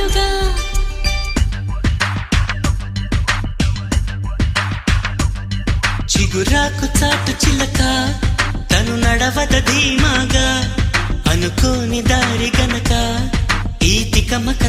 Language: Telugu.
తోడుగా చిగురాకు చాటు చిలక తను నడవద ధీమాగా అనుకోని దారి గనక ఈ తికమక